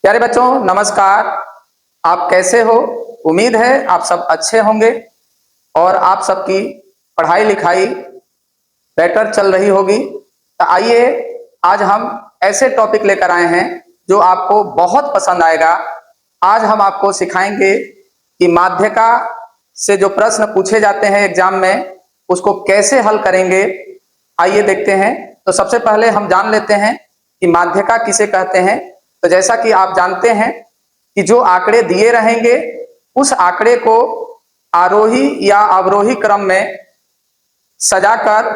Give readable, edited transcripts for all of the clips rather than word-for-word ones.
प्यारे बच्चों नमस्कार। आप कैसे हो? उम्मीद है आप सब अच्छे होंगे और आप सबकी पढ़ाई लिखाई बेटर चल रही होगी। तो आइए आज हम ऐसे टॉपिक लेकर आए हैं जो आपको बहुत पसंद आएगा। आज हम आपको सिखाएंगे कि माध्यका से जो प्रश्न पूछे जाते हैं एग्जाम में उसको कैसे हल करेंगे। आइए देखते हैं। तो सबसे पहले हम जान लेते हैं कि माध्यका किसे कहते हैं। तो जैसा कि आप जानते हैं कि जो आंकड़े दिए रहेंगे उस आंकड़े को आरोही या अवरोही क्रम में सजाकर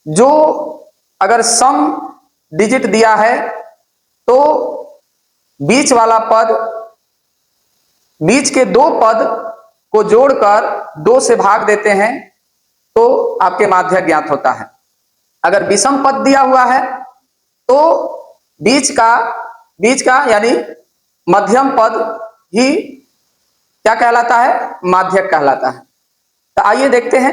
जो अगर सम डिजिट दिया है तो बीच वाला पद, बीच के दो पद को जोड़कर 2 से भाग देते हैं तो आपके माध्यक ज्ञात होता है। अगर विषम पद दिया हुआ है तो बीच का यानी मध्यम पद ही क्या कहलाता है? माध्यक कहलाता है। तो आइए देखते हैं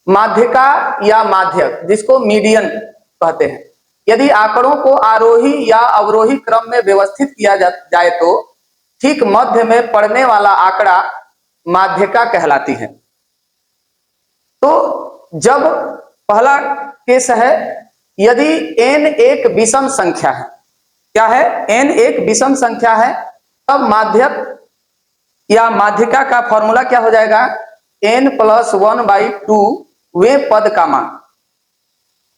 माध्यका या माध्यक, जिसको मीडियन कहते हैं। यदि आंकड़ों को आरोही या अवरोही क्रम में व्यवस्थित किया जाए तो ठीक मध्य में पड़ने वाला आंकड़ा माध्यका कहलाती है। तो जब पहला केस है, यदि n एक विषम संख्या है, क्या है? n एक विषम संख्या है, तब माध्यक या माध्यिका का फॉर्मूला क्या हो जाएगा? n + 1/2 वे पद का मान।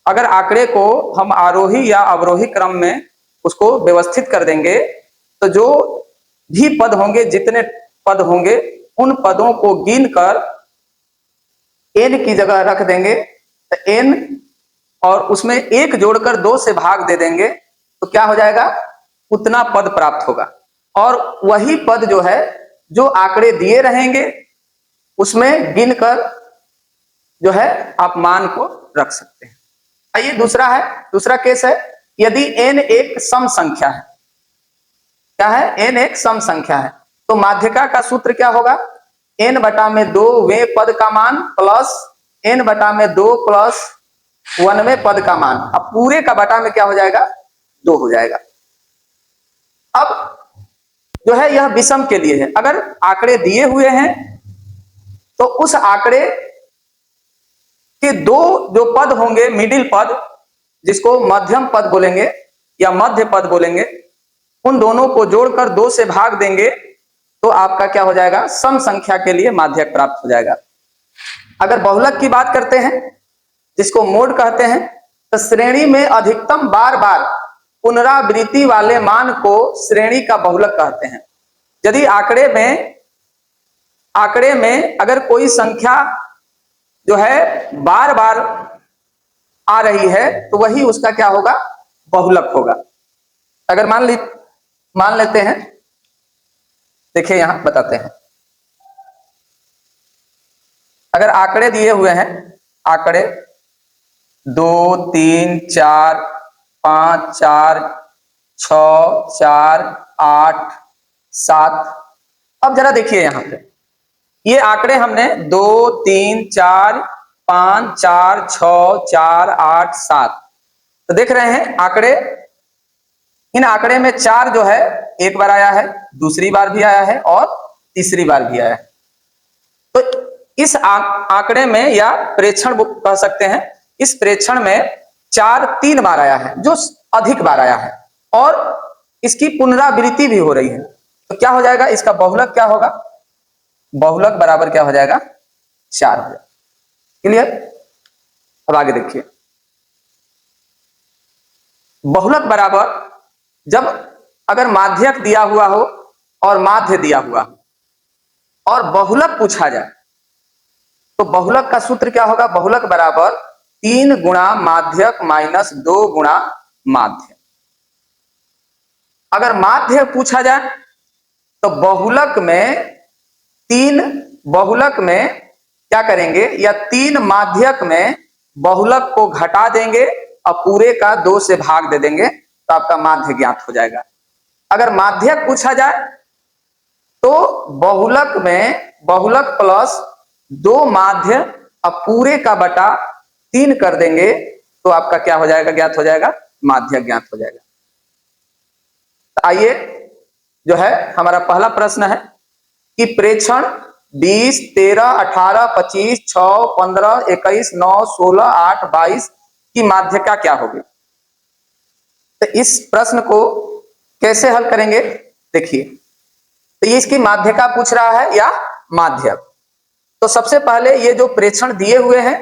अगर आंकड़े को हम आरोही या अवरोही क्रम में उसको व्यवस्थित कर देंगे तो जो भी पद होंगे, जितने पद होंगे, उन पदों को गिनकर n की जगह रख देंगे तो n और उसमें 1 जोड़कर 2 से भाग दे देंगे तो क्या हो जाएगा? उतना पद प्राप्त होगा। और वही पद जो है, जो आंकड़े दिए रहेंगे उसमें गिनकर जो है आप मान को रख सकते हैं। आइए दूसरा केस है, यदि n एक सम संख्या है। क्या है? n एक सम संख्या है तो माध्यका का सूत्र क्या होगा? n/2 वे पद का मान प्लस n/2 प्लस 1वें पद का मान। अब पूरे का बटा में क्या हो जाएगा? 2 हो जाएगा। अब जो है यह विषम के लिए है। अगर आंकड़े दिए हुए हैं तो उस आंकड़े के 2 जो पद होंगे, मिडिल पद, जिसको मध्यम पद बोलेंगे या मध्य पद बोलेंगे, उन दोनों को जोड़कर 2 से भाग देंगे तो आपका क्या हो जाएगा? सम संख्या के लिए माध्यक प्राप्त हो जाएगा। अगर बहुलक की बात करते हैं, जिसको मोड कहते हैं, तो श्रेणी में अधिकतम बार बार पुनरावृत्ति वाले मान को श्रेणी का बहुलक कहते हैं। यदि आंकड़े में अगर कोई संख्या जो है बार बार आ रही है तो वही उसका क्या होगा? बहुलक होगा। अगर मान लेते हैं, देखिए यहां बताते हैं। अगर आंकड़े दिए हुए हैं, आंकड़े 2 3 4 5 4 6 4 8 7। अब जरा देखिए यहां पे, ये आंकड़े हमने 2 3 4 5 4 6 4 8 7 तो देख रहे हैं आंकड़े। इन आंकड़े में 4 जो है एक बार आया है, दूसरी बार भी आया है और तीसरी बार भी आया है। तो इस आंकड़े में या प्रेक्षण कह सकते हैं, इस प्रेक्षण में 4 3 बार आया है, जो अधिक बार आया है और इसकी पुनरावृत्ति भी हो रही है। तो क्या हो जाएगा? इसका बहुलक क्या होगा? बहुलक बराबर क्या हो जाएगा? 4 हो जाएगा। क्लियर? अब आगे देखिए, बहुलक बराबर जब अगर माध्यक दिया हुआ हो और माध्य दिया हुआ हो और बहुलक पूछा जाए तो बहुलक का सूत्र क्या होगा? बहुलक बराबर 3 गुणा माध्यक माइनस 2 गुणा माध्य। अगर माध्य पूछा जाए तो बहुलक में क्या करेंगे? या 3 माध्यक में बहुलक को घटा देंगे और पूरे का 2 से भाग दे देंगे तो आपका माध्य ज्ञात हो जाएगा। अगर माध्यक पूछा जाए तो बहुलक में बहुलक प्लस 2 माध्य अब पूरे का बटा 3 कर देंगे तो आपका क्या हो जाएगा? ज्ञात हो जाएगा, माध्य ज्ञात हो जाएगा। तो आइए जो है हमारा पहला प्रश्न है कि प्रेक्षण 20, 13, 18, 25, 6, 15, 21, 9, 16, 8, 22 की माध्यिका क्या होगी। तो इस प्रश्न को कैसे हल करेंगे, देखिए। तो ये इसकी माध्यिका पूछ रहा है या माध्यक। तो सबसे पहले ये जो प्रेक्षण दिए हुए हैं,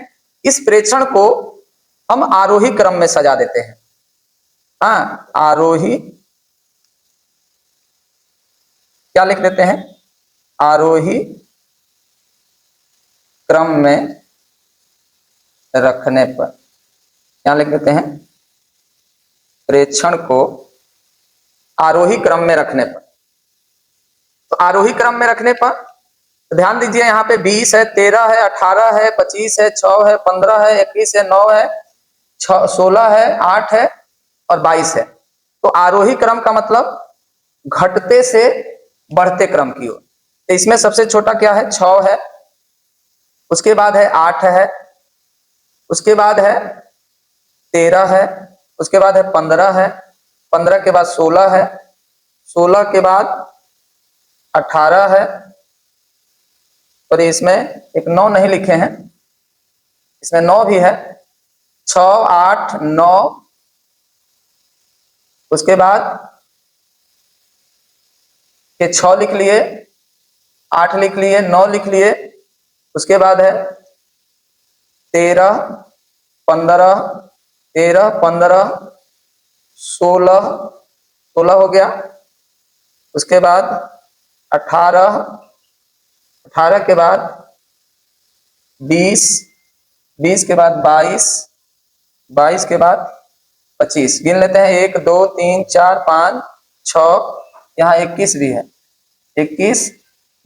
इस प्रेक्षण को हम आरोही क्रम में सजा देते हैं। हाँ, आरोही क्या लिख देते हैं, आरोही क्रम में रखने पर क्या लिख देते हैं, प्रेक्षण को आरोही क्रम में रखने पर। तो आरोही क्रम में रखने पर ध्यान दीजिए, यहाँ पे 20 है, 13 है, 18 है, 25 है, 6 है, 15 है, 21 है, 9 है, 16 है, 8 है और 22 है। तो आरोही क्रम का मतलब घटते से बढ़ते क्रम की ओर। तो इसमें सबसे छोटा क्या है, 6 है, उसके बाद है 8 है, उसके बाद है 13 है, उसके बाद है 15 है, 15 के बाद 16 है, 16 के बाद 18 है, और इसमें एक 9 नहीं लिखे हैं, इसमें 9 भी है, 6, 8, 9, उसके बाद ये 6 लिख लिए, 8 लिख लिए, 9 लिख लिए, उसके बाद है 13, 15, 13, 15, 16, 16 हो गया, उसके बाद 18, 18 के बाद 20, 20 के बाद 22, 22 के बाद 25। गिन लेते हैं, 1, 2, 3, 4, 5, 6, यहाँ 21 भी है, 21,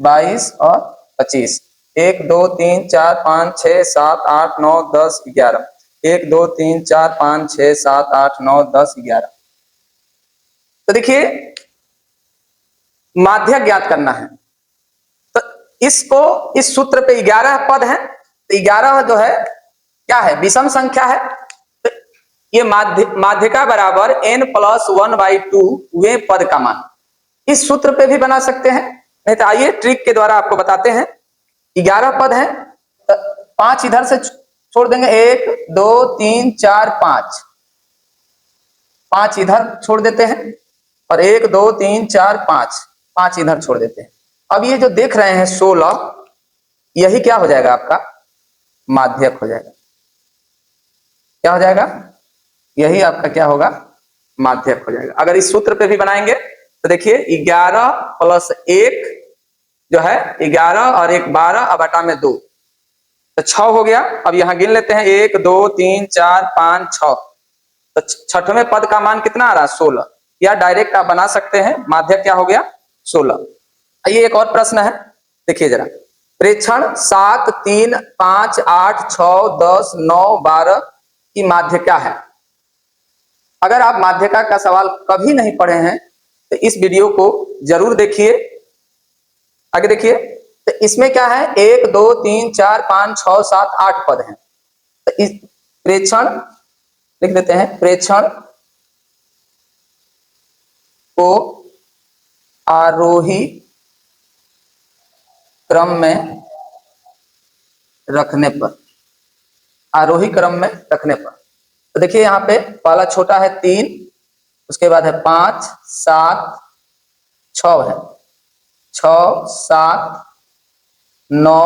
22 और 25। 1, 2, 3, 4, 5, 6, 7, 8, 9, 10, 11। 1, 2, 3, 4, 5, 6, 7, 8, 9, 10, 11। तो देखिए माध्यक ज्ञात करना है, तो इसको इस सूत्र पे 11 पद है, तो 11 जो है क्या है, विषम संख्या है। तो ये माध्यिका बराबर n+1/2 वे पद का मान इस सूत्र पे भी बना सकते हैं, नहीं तो आइए ट्रिक के द्वारा आपको बताते हैं। 11 पद है, तो 5 इधर से छोड़ देंगे, 1, 2, 3, 4, 5, 5 इधर छोड़ देते हैं, और 1, 2, 3, 4, 5, 5 इधर छोड़ देते हैं। अब ये जो देख रहे हैं 16, यही क्या हो जाएगा, आपका माध्यक हो जाएगा। क्या हो जाएगा, यही आपका क्या होगा, माध्यक हो जाएगा। अगर इस सूत्र पे भी बनाएंगे तो देखिए 11 + 1 जो है 11 और 1 12 अब बटा में 2, तो 6 हो गया। अब यहां गिन लेते हैं, 1, 2, 3, 4, 5, 6। तो छठवें पद का मान कितना आ रहा है, 16, या डायरेक्ट आप बना सकते हैं, माध्यक क्या हो गया, 16। आइए एक और प्रश्न है, देखिए जरा। प्रेक्षण 7, 3, 5, 8, 6, 10, 9, 12 की माध्यिका है। अगर आप माध्यिका का सवाल कभी नहीं पढ़े हैं तो इस वीडियो को जरूर देखिए। आगे देखिए, तो इसमें क्या है, 1, 2, 3, 4, 5, 6, 7, 8 पद हैं। तो इस प्रेक्षण लिख देते हैं, प्रेक्षण को आरोही क्रम में रखने पर, आरोही क्रम में रखने पर, तो देखिए यहाँ पे पहला छोटा है 3, उसके बाद है 5, 7, 6 है, 6, 7, 9,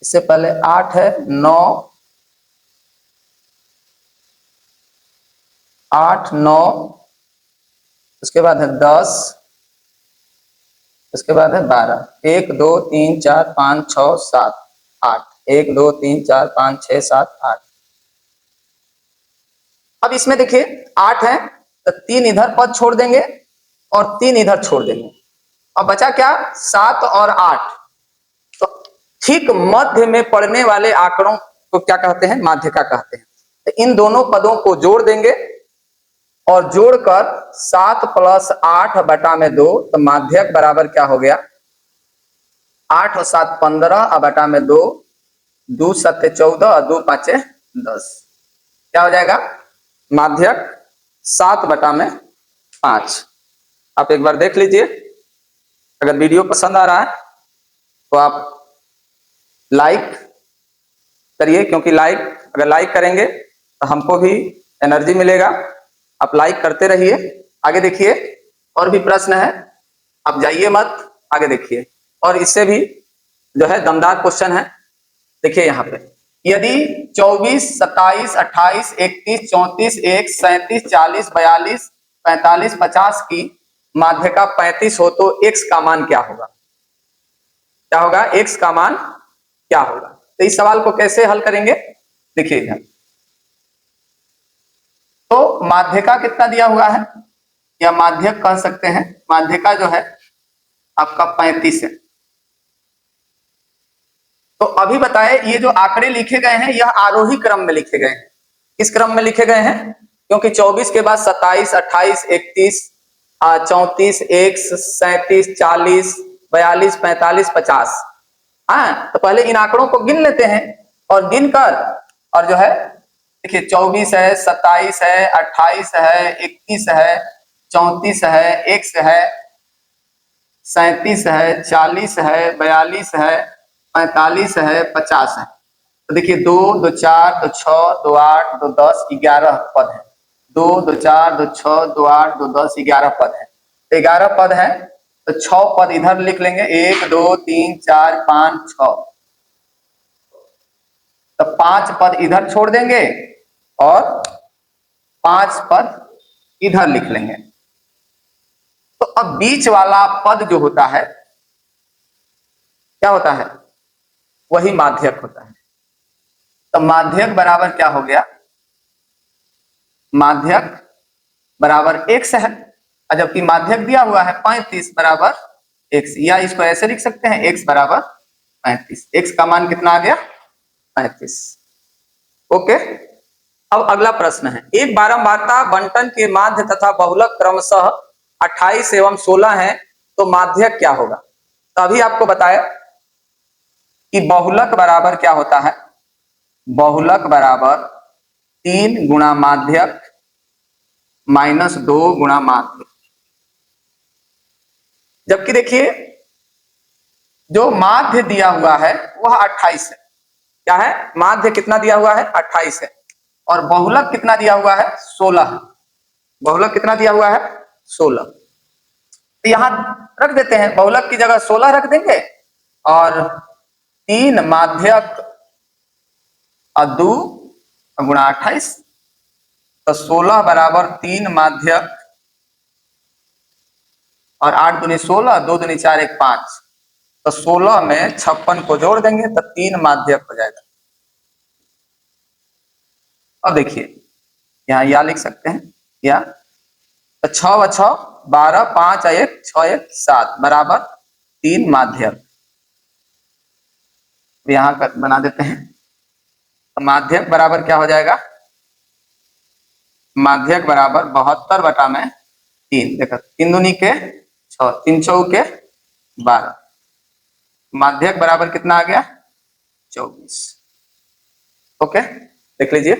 इससे पहले 8 है, 9, 8, 9, उसके बाद है 10, उसके बाद है 12। 1, 2, 3, 4, 5, 6, 7, 8। 1, 2, 3, 4, 5, 6, 7, 8। अब इसमें देखिए 8 है, तो 3 इधर पद छोड़ देंगे और 3 इधर छोड़ देंगे। अब बचा क्या, 7 और 8। तो ठीक मध्य में पड़ने वाले आंकड़ों को क्या कहते हैं, माध्यिका कहते हैं। तो इन दोनों पदों को जोड़ देंगे और जोड़कर 7 + 8 बटा में 2, तो माध्यक बराबर क्या हो गया, 8 और 7 15 बटा में 2, 2 7 14 और 2 5 10। क्या हो जाएगा, माध्यक 7 बटा में 5। आप एक बार देख लीजिए। अगर वीडियो पसंद आ रहा है तो आप लाइक करिए, क्योंकि अगर लाइक करेंगे तो हमको भी एनर्जी मिलेगा। आप लाइक करते रहिए। आगे देखिए, और भी प्रश्न है, आप जाइए मत, आगे देखिए। और इससे भी जो है दमदार क्वेश्चन है। देखिए यहाँ पे, यदि 24, 27, 28, 31, 34, 1, 37, 40, 42, 45, 50 की माध्यिका 35 हो तो x का मान क्या होगा? क्या होगा? x का मान क्या होगा? तो इस सवाल को कैसे हल करेंगे, देखिए इधर। तो माध्यिका कितना दिया हुआ है, या माध्यक कह सकते हैं। माध्यिका जो है आपका 35 है। तो अभी बताए, ये जो आंकड़े लिखे गए हैं यह आरोही क्रम में लिखे गए हैं। किस क्रम में लिखे गए हैं? क्योंकि 24 के बाद 27, 28, 31, 34, 1, 37, 40, 42, 45, 50। हाँ, तो पहले इन आंकड़ों को गिन लेते हैं, और गिनकर, और जो है देखिए 24 है, 27 है, 28 है, 21 है, 34 है, 1 है, 37 है, 40 है, 42 है, 45 है, 50 है। तो देखिए 2, 2, 4, 2, 6, 2, 8, 2, 10, 11 पद है। 2, 2, 4, 2, 6, 2, 8, 2, 10, 11 पद है। तो 11 पद है, तो 6 पद इधर लिख लेंगे। 1, 2, 3, 4, 5, 6। तो 5 पद इधर छोड़ देंगे और 5 पद इधर लिख लेंगे। तो अब बीच वाला पद जो होता है, क्या होता है? वही माध्यक होता है। तो माध्यक बराबर क्या हो गया? माध्यक बराबर x है, और जबकि माध्यक दिया हुआ है 35 बराबर x, या इसको ऐसे लिख सकते हैं x बराबर 35। x का मान कितना आ गया? 35। ओके। अब अगला प्रश्न है, एक बारंबारता बंटन के माध्य तथा बहुलक क्रमशः 28 एवं 16 है, तो माध्यक क्या होगा? तो अभी आपको बताया कि बहुलक बराबर क्या होता है? बहुलक बराबर 3 गुणा माध्यक माइनस 2 गुणा माध्य। जबकि देखिए जो माध्य दिया हुआ है वह 28 है। क्या है? माध्य कितना दिया हुआ है? 28 है। और बहुलक कितना दिया हुआ है? 16 है। बहुलक कितना दिया हुआ है? 16। तो यहां रख देते हैं, बहुलक की जगह 16 रख देंगे, और 3 माध्यक और 2 गुणा 28। तो 16 बराबर 3 माध्यक और 8 दूनी 16, 2 दूनी 4, 1 5। तो 16 में 56 को जोड़ देंगे तो 3 माध्यक हो जाएगा। अब देखिए यहाँ या लिख सकते हैं, या तो 6 व 6 12, 5 1 6 1 7 बराबर 3 माध्यक। यहाँ कर बना देते हैं। तो माध्यक बराबर क्या हो जाएगा? माध्यक बराबर 72 बटा में 3। देखो 3 दूनी के 6, 3 चौके 12। माध्यक बराबर कितना आ गया? 24। ओके, देख लीजिए।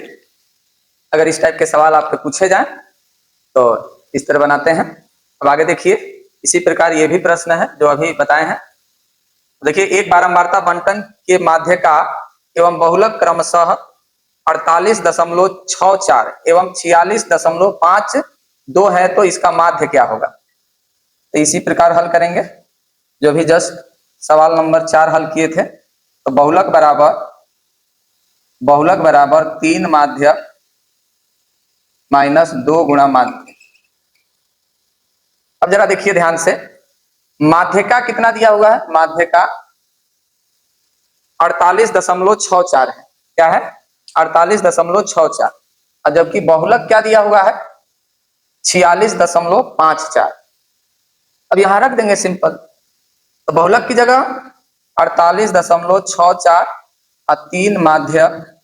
अगर इस टाइप के सवाल आपके पूछे जाएं तो इस तरह बनाते हैं। अब आगे देखिए, इसी प्रकार ये भी प्रश्न है जो अभी बताए हैं। देखिए, एक बारंबारता बंटन के माध्यिका एवं बहुलक क्रमशः 48.64 एवं 46.52 है, तो इसका माध्य क्या होगा? तो इसी प्रकार हल करेंगे जो भी जस्ट सवाल नंबर 4 हल किए थे। तो बहुलक बराबर 3 माध्यक माइनस 2 गुणा माध्य। अब जरा देखिए ध्यान से, माध्यिका कितना दिया हुआ है? माध्यिका 48.64 है। क्या है? 48.64। और जबकि बहुलक क्या दिया हुआ है? 46.54। अब यहां रख देंगे सिंपल। तो बहुलक की जगह 48.64 और 3 माध्यक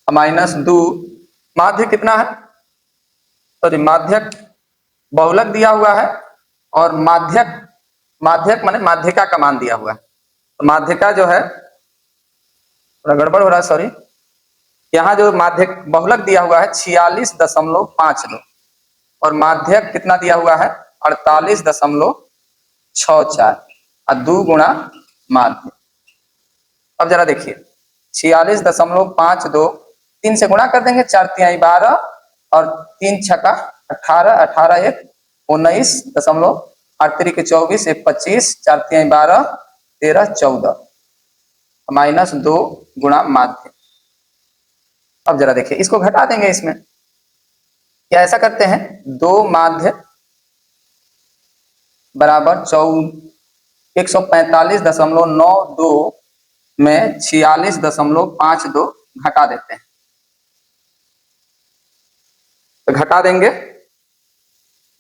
माइनस 2। माध्य कितना है? सॉरी, माध्यक बहुलक दिया हुआ है, और माध्यक माने माध्यिका का मान दिया हुआ है। तो माध्यिका जो है, थोड़ा गड़बड़ हो रहा है, सॉरी। यहाँ जो माध्यक बहुलक दिया हुआ है 46.52, और माध्यक कितना दिया हुआ है 48.64 और 2 गुणा माध्य। अब जरा देखिए 46.52 3 से गुणा कर देंगे, 4 तिहाई 12 और 3 छका 18, 18 1 19.8 के 24 1 25 4 तिहाई 12 13 14 -2 गुणा माध्य। अब जरा देखिए इसको घटा देंगे इसमें, क्या ऐसा करते हैं 2 माध्य बराबर 145.92 में 46.52 घटा देते हैं। तो घटा देंगे,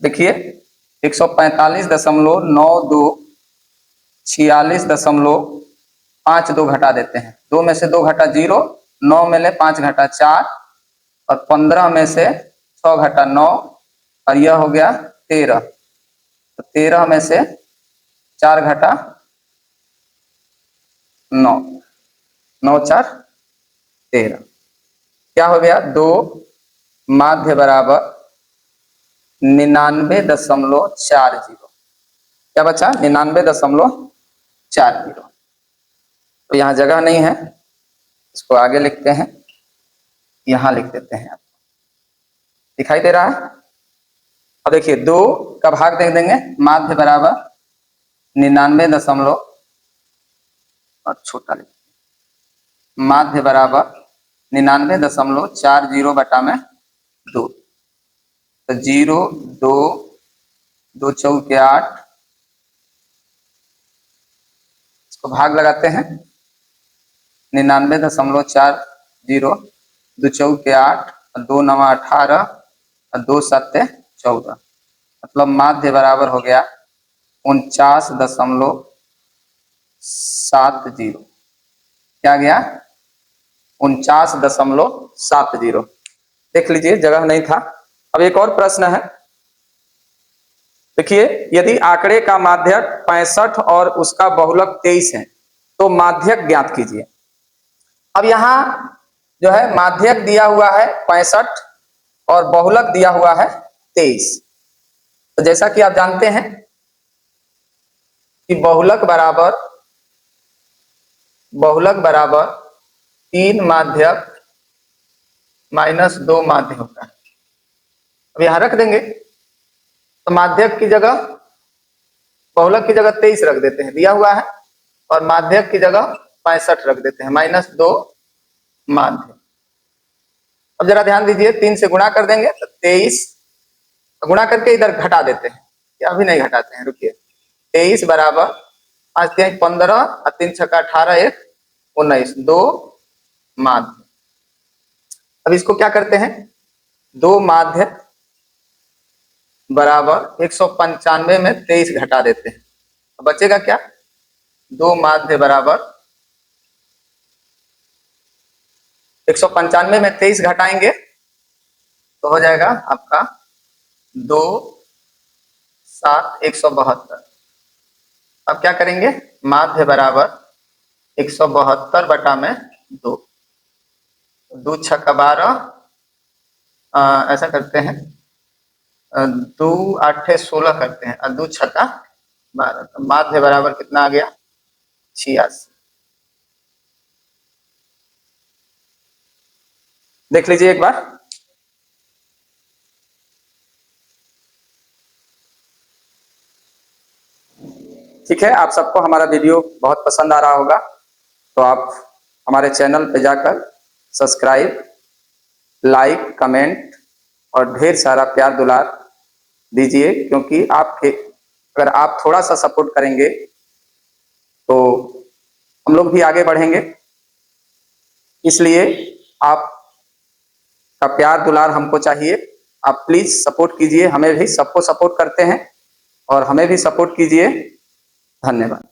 देखिए 145.92 46.52 घटा देते हैं। 2 में से 2 घटा 0, 9 में ले 5 घटा 4 और 15 में से 6 घटा 9 और यह हो गया 13। तो 13 में से 4 घटा 9, 9 4 13, क्या हो गया 2 माध्य बराबर 99.40। क्या बचा 99.40। तो यहाँ जगह नहीं है, इसको आगे लिखते हैं, यहाँ लिख देते हैं। दिखाई दे रहा है। अब देखिए 2 का भाग दे देंगे, माध्य बराबर 99 और छोटा लिखते हैं, माध्य बराबर 99.40 बटा में 2। तो 0 2 2 चौके 8, इसको भाग लगाते हैं 99.40, 2 चौके 8 और 2 9 18 और 2 7 14, मतलब माध्य बराबर हो गया 49.70। क्या गया 49.70। देख लीजिए जगह नहीं था। अब एक और प्रश्न है, देखिए यदि आंकड़े का माध्यक 65 और उसका बहुलक 23 है तो माध्यक ज्ञात कीजिए। अब यहाँ जो है माध्यक दिया हुआ है 65 और बहुलक दिया हुआ है 23। तो जैसा कि आप जानते हैं कि बहुलक बराबर 3 माध्यक -2 माध्य होता है। अब यहां रख देंगे, तो माध्यक की जगह बहुलक की जगह 23 रख देते हैं, दिया हुआ है, और माध्यक की जगह 65 रख देते हैं, -2 माध्य। अब जरा ध्यान दीजिए, 3 से गुणा कर देंगे तो 23, गुणा करके इधर घटा देते हैं, या अभी नहीं घटाते हैं, रुकिए। 23 बराबर 5 3 15 और 3 छक्का 18 1 19, 2 माध्य। अब इसको क्या करते हैं 2 माध्य बराबर 195 में 23 घटा देते हैं, अब बचेगा क्या 2 माध्य बराबर 195 में 23 घटाएंगे तो हो जाएगा आपका 2 7 172। अब क्या करेंगे माध्य बराबर 172 बटा में 2, 2 छक्का 12, ऐसा करते हैं 2 8 16 करते हैं और 2 छक्का 12, तो माध्य बराबर कितना आ गया 86। देख लीजिए एक बार। ठीक है, आप सबको हमारा वीडियो बहुत पसंद आ रहा होगा, तो आप हमारे चैनल पे जाकर सब्सक्राइब, लाइक, कमेंट और ढेर सारा प्यार दुलार दीजिए, क्योंकि आपके अगर आप थोड़ा सा सपोर्ट करेंगे तो हम लोग भी आगे बढ़ेंगे। इसलिए आप का प्यार दुलार हमको चाहिए। आप प्लीज सपोर्ट कीजिए, हमें भी, सबको सपोर्ट करते हैं और हमें भी सपोर्ट कीजिए। धन्यवाद।